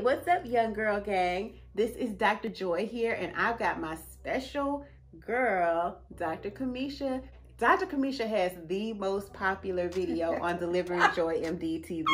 what's up, young girl gang? This is Dr. Joy here, and I've got my special girl, Dr. Kamesha. Dr. Kamesha has the most popular video on Delivering Joy MD TV.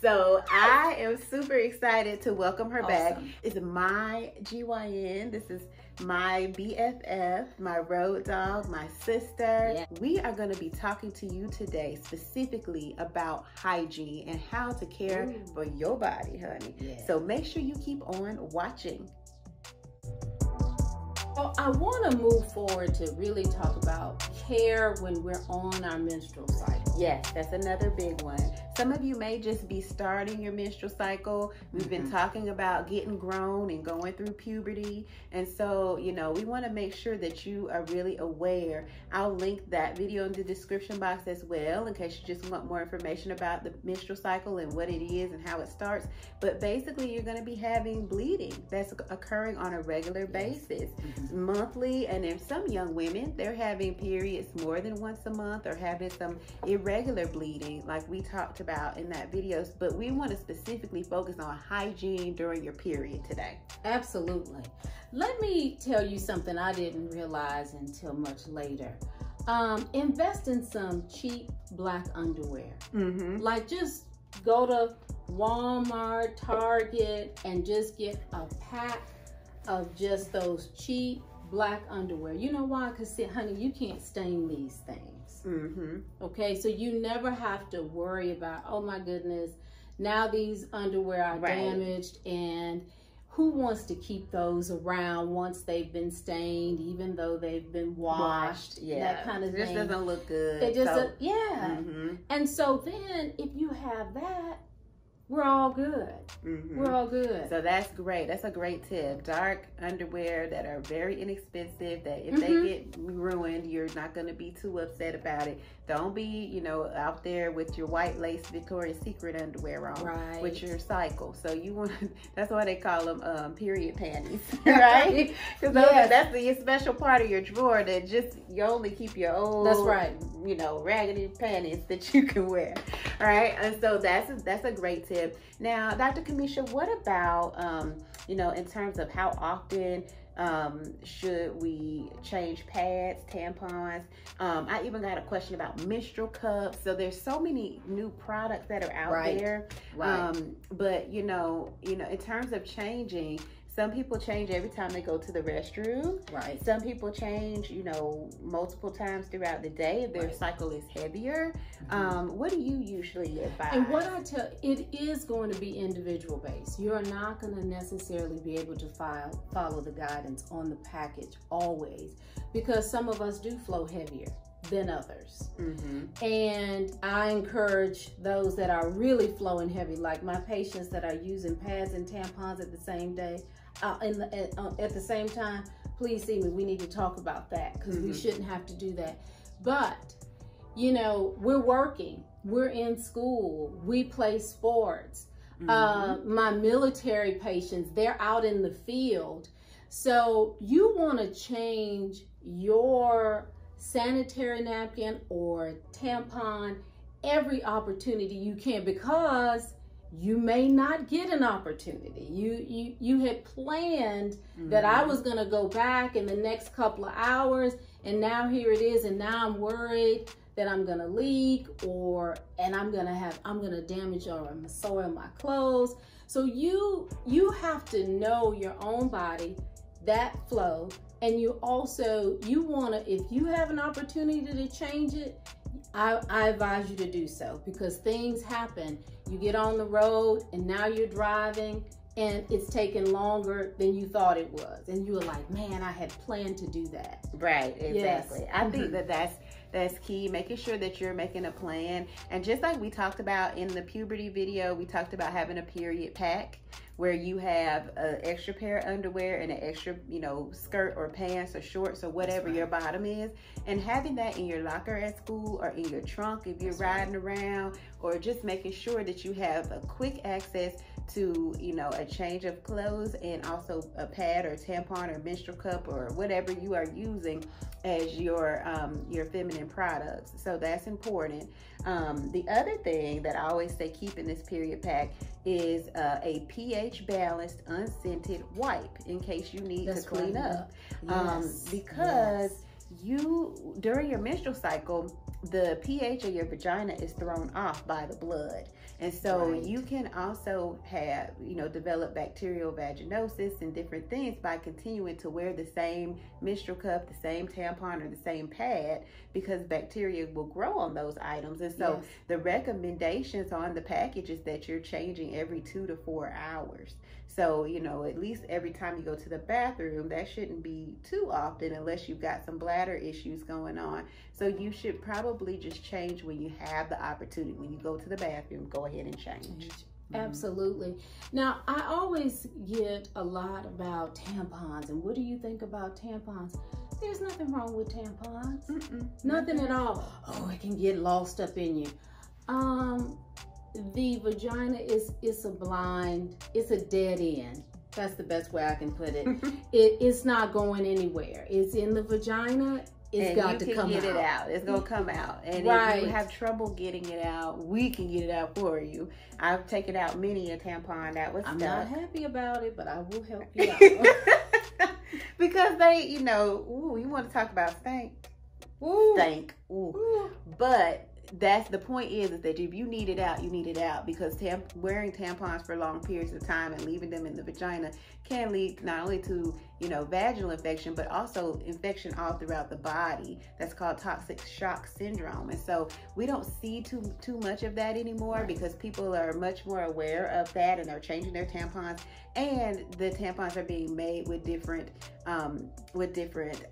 So I am super excited to welcome her back. It's my GYN. This is my BFF, my road dog, my sister. Yeah. We are going to be talking to you today specifically about hygiene and how to care for your body, honey. Yeah. So make sure you keep on watching. Well, I want to move forward to really talk about care when we're on our menstrual cycle. Yes, that's another big one. Some of you may just be starting your menstrual cycle. We've been talking about getting grown and going through puberty. And so, you know, we want to make sure that you are really aware. I'll link that video in the description box as well, in case you just want more information about the menstrual cycle and what it is and how it starts. But basically, you're going to be having bleeding that's occurring on a regular basis, monthly. And in some young women, they're having periods more than once a month or having some irregular bleeding like we talked about in that video. But we want to specifically focus on hygiene during your period today. Absolutely. Let me tell you something I didn't realize until much later. Invest in some cheap black underwear. Like, just go to Walmart, Target, and just get a pack of just those cheap black underwear. You know why? Because, honey, you can't stain these things. Okay, so you never have to worry about, oh my goodness, now these underwear are damaged, and who wants to keep those around once they've been stained, even though they've been washed? That kind of thing. It just doesn't look good. It just and so then if you have that, we're all good. We're all good. So that's great. That's a great tip. Dark underwear that are very inexpensive, that if they get ruined, you're not going to be too upset about it. Don't be, you know, out there with your white lace Victoria's Secret underwear on with your cycle. So you want to, that's why they call them period panties, right? Because that's the special part of your drawer that just, you only keep your old, you know, raggedy panties that you can wear. All right. And so that's a great tip. Now, Dr. Kamesha, what about, you know, in terms of how often should we change pads, tampons? I even got a question about menstrual cups. So there's so many new products that are out there. But you know, in terms of changing, some people change every time they go to the restroom. Some people change, you know, multiple times throughout the day if their cycle is heavier. What do you usually advise? And what I tell, it is going to be individual based. You're not going to necessarily be able to follow the guidance on the package always, because some of us do flow heavier than others. And I encourage those that are really flowing heavy, like my patients that are using pads and tampons at the same day, at the same time, please see me. We need to talk about that, because we shouldn't have to do that. But, you know, we're working, we're in school, we play sports. My military patients, they're out in the field. So you want to change your sanitary napkin or tampon every opportunity you can, because you may not get an opportunity. You had planned that I was going to go back in the next couple of hours, and now here it is, and now I'm worried that I'm going to leak, and I'm going to damage or soil my clothes. So you have to know your own body, that flow. And you also, you want to, if you have an opportunity to change it, I advise you to do so, because things happen. You get on the road and now you're driving and it's taking longer than you thought it was. And you were like, man, I had planned to do that. Right, exactly. I think that's key, making sure that you're making a plan. And just like we talked about in the puberty video, we talked about having a period pack where you have an extra pair of underwear and an extra, you know, skirt or pants or shorts or whatever your bottom is, and having that in your locker at school or in your trunk if you're riding around, or just making sure that you have a quick access to, you know, a change of clothes, and also a pad or tampon or menstrual cup or whatever you are using as your feminine products. So that's important. The other thing that I always say keep in this period pack is a pH balanced, unscented wipe in case you need to clean up. Because you, during your menstrual cycle, the pH of your vagina is thrown off by the blood. And so you can also have, you know, develop bacterial vaginosis and different things by continuing to wear the same menstrual cup, the same tampon, or the same pad, because bacteria will grow on those items. And so the recommendations on the package is that you're changing every 2 to 4 hours. So, you know, at least every time you go to the bathroom, that shouldn't be too often unless you've got some bladder issues going on. So you should probably just change when you have the opportunity. When you go to the bathroom, go ahead and change. Absolutely. Now, I always get a lot about tampons. And what do you think about tampons? There's nothing wrong with tampons. Nothing at all. Oh, it can get lost up in you. The vagina is it's a dead end. That's the best way I can put it. It's not going anywhere. It's in the vagina. It's got to come out. You can get it out. It's going to come out. And if you have trouble getting it out, we can get it out for you. I've taken out many a tampon that was stuck. I'm not happy about it, but I will help you out. Because they, you know, you want to talk about stank. Stank. But that's the point is that if you need it out, you need it out, because wearing tampons for long periods of time and leaving them in the vagina can lead not only to, you know, vaginal infection, but also infection all throughout the body. That's called toxic shock syndrome. And so we don't see too much of that anymore, because people are much more aware of that and are changing their tampons, and the tampons are being made with different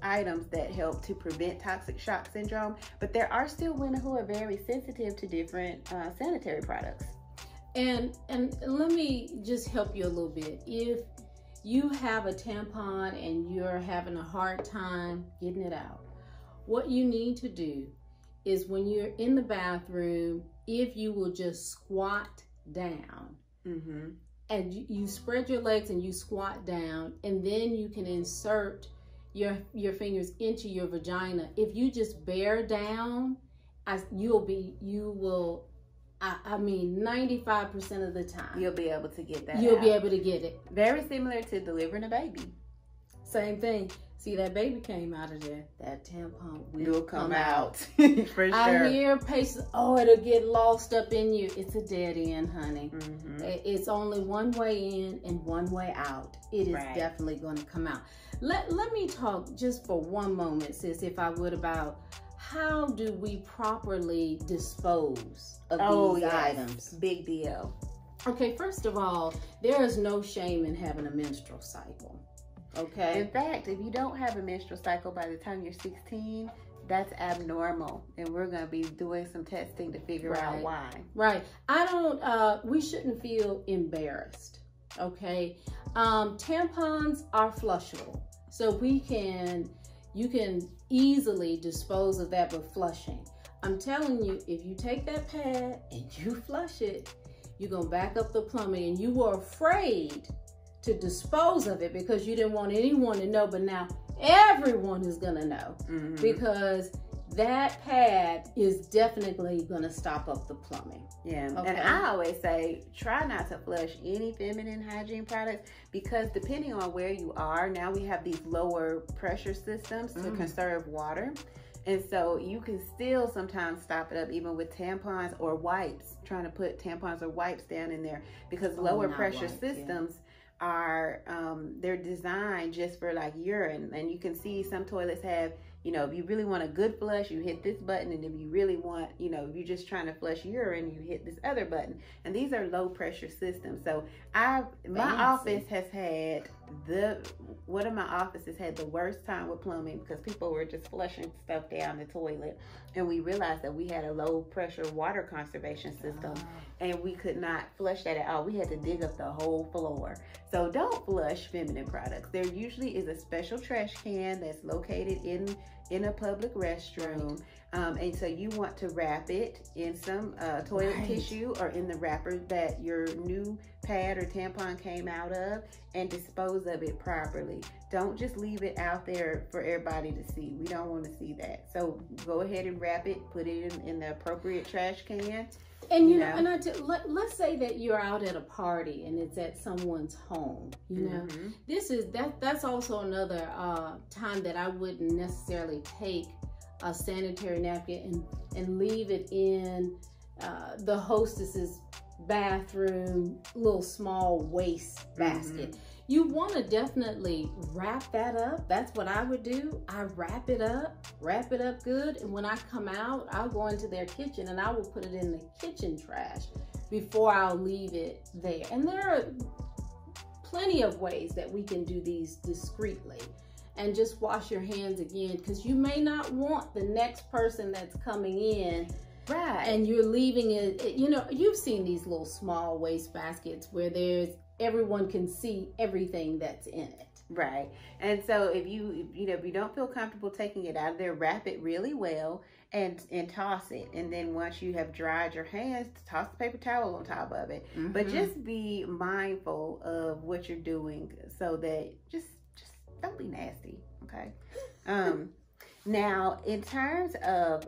items that help to prevent toxic shock syndrome. But there are still women who are very sensitive to different sanitary products. And let me just help you a little bit. If you have a tampon and you're having a hard time getting it out, what you need to do is, when you're in the bathroom, if you will just squat down, and you spread your legs and you squat down, and then you can insert your fingers into your vagina. If you just bear down, I mean 95% of the time you'll be able to get that You'll be able to get it. Very similar to delivering a baby. Same thing. See, that baby came out of there, that tampon will come out. For sure. I hear patients, oh, it'll get lost up in you. It's a dead end, honey. It's only one way in and one way out. It is definitely going to come out. Let me talk just for one moment, sis, if I would, about how do we properly dispose of these items? Big deal. Okay, first of all, there is no shame in having a menstrual cycle. Okay. In fact, if you don't have a menstrual cycle by the time you're 16, that's abnormal, and we're going to be doing some testing to figure out why. We shouldn't feel embarrassed. Okay. Tampons are flushable, so you can easily dispose of that with flushing. I'm telling you, if you take that pad and you flush it, you're going to back up the plumbing, and you were afraid to dispose of it because you didn't want anyone to know, but now everyone is going to know, because that pad is definitely going to stop up the plumbing. Yeah. Okay. And I always say, try not to flush any feminine hygiene products, because depending on where you are, now we have these lower pressure systems to conserve water. And so you can still sometimes stop it up, even with tampons or wipes, trying to put tampons or wipes down in there, because lower pressure systems are they're designed just for like urine. And you can see some toilets have, you know, if you really want a good flush, you hit this button, and if you really want, you know, if you're just trying to flush urine, you hit this other button. And these are low pressure systems. So one of my offices had the worst time with plumbing, because people were just flushing stuff down the toilet, and we realized that we had a low pressure water conservation system, and we could not flush that at all. We had to dig up the whole floor. So don't flush feminine products. There usually is a special trash can that's located in a public restroom, and so you want to wrap it in some toilet tissue, or in the wrapper that your new pad or tampon came out of and dispose of it properly. Don't just leave it out there for everybody to see. We don't want to see that. So go ahead and wrap it, put it in the appropriate trash can. And you know, and let's say that you're out at a party and it's at someone's home. You know, that's also another time that I wouldn't necessarily take a sanitary napkin and leave it in the hostess's bathroom little small waste basket. You want to definitely wrap that up. That's what I would do. I wrap it up good, and when I come out, I'll go into their kitchen and I will put it in the kitchen trash before I'll leave it there. And there are plenty of ways that we can do these discreetly. And just wash your hands again, because you may not want the next person that's coming in, right, and you're leaving it. You know, you've seen these little small waste baskets where everyone can see everything that's in it. Right. And so if you don't feel comfortable taking it out of there, wrap it really well and toss it. And then once you have dried your hands, toss the paper towel on top of it. But just be mindful of what you're doing so that just don't be nasty, okay? Now, in terms of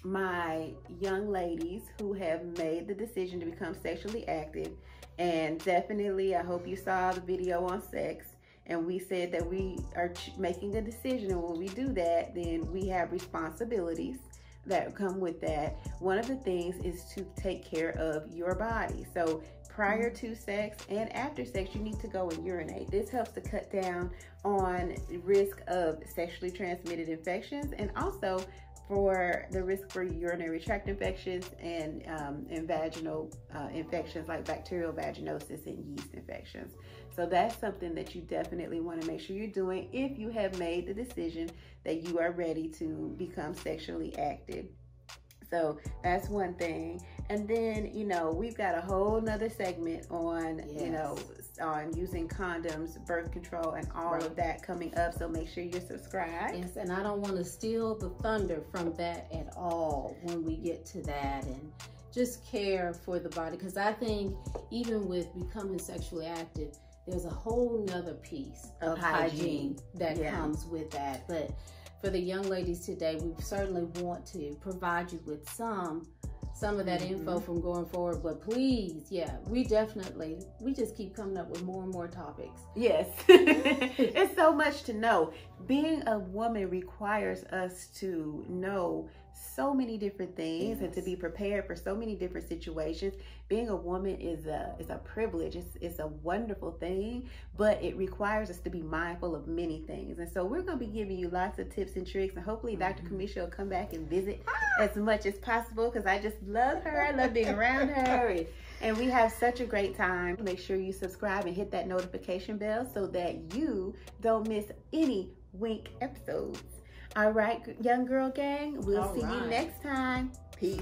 my young ladies who have made the decision to become sexually active, and definitely I hope you saw the video on sex, and we said that we are making a decision, and when we do that, then we have responsibilities that come with that. One of the things is to take care of your body. So prior to sex and after sex, you need to go and urinate. This helps to cut down on risk of sexually transmitted infections, and also for the risk for urinary tract infections and vaginal infections like bacterial vaginosis and yeast infections. So that's something that you definitely want to make sure you're doing if you have made the decision that you are ready to become sexually active. So that's one thing. And then, you know, we've got a whole nother segment on, you know, on using condoms, birth control, and all of that coming up. So make sure you're subscribed. Yes, and I don't want to steal the thunder from that at all when we get to that. And just care for the body, because I think even with becoming sexually active, there's a whole nother piece of hygiene that comes with that. But for the young ladies today, we certainly want to provide you with some of that info from going forward. But please, we just keep coming up with more and more topics. Yes. It's so much to know. Being a woman requires us to know so many different things and to be prepared for so many different situations. Being a woman is a privilege. It's a wonderful thing, but it requires us to be mindful of many things. And so we're going to be giving you lots of tips and tricks, and hopefully Dr. Kamesha will come back and visit as much as possible, because I just love her. I love being around her, and we have such a great time. Make sure you subscribe and hit that notification bell so that you don't miss any W.I.N.K episodes. All right, young girl gang, we'll see you next time. Peace.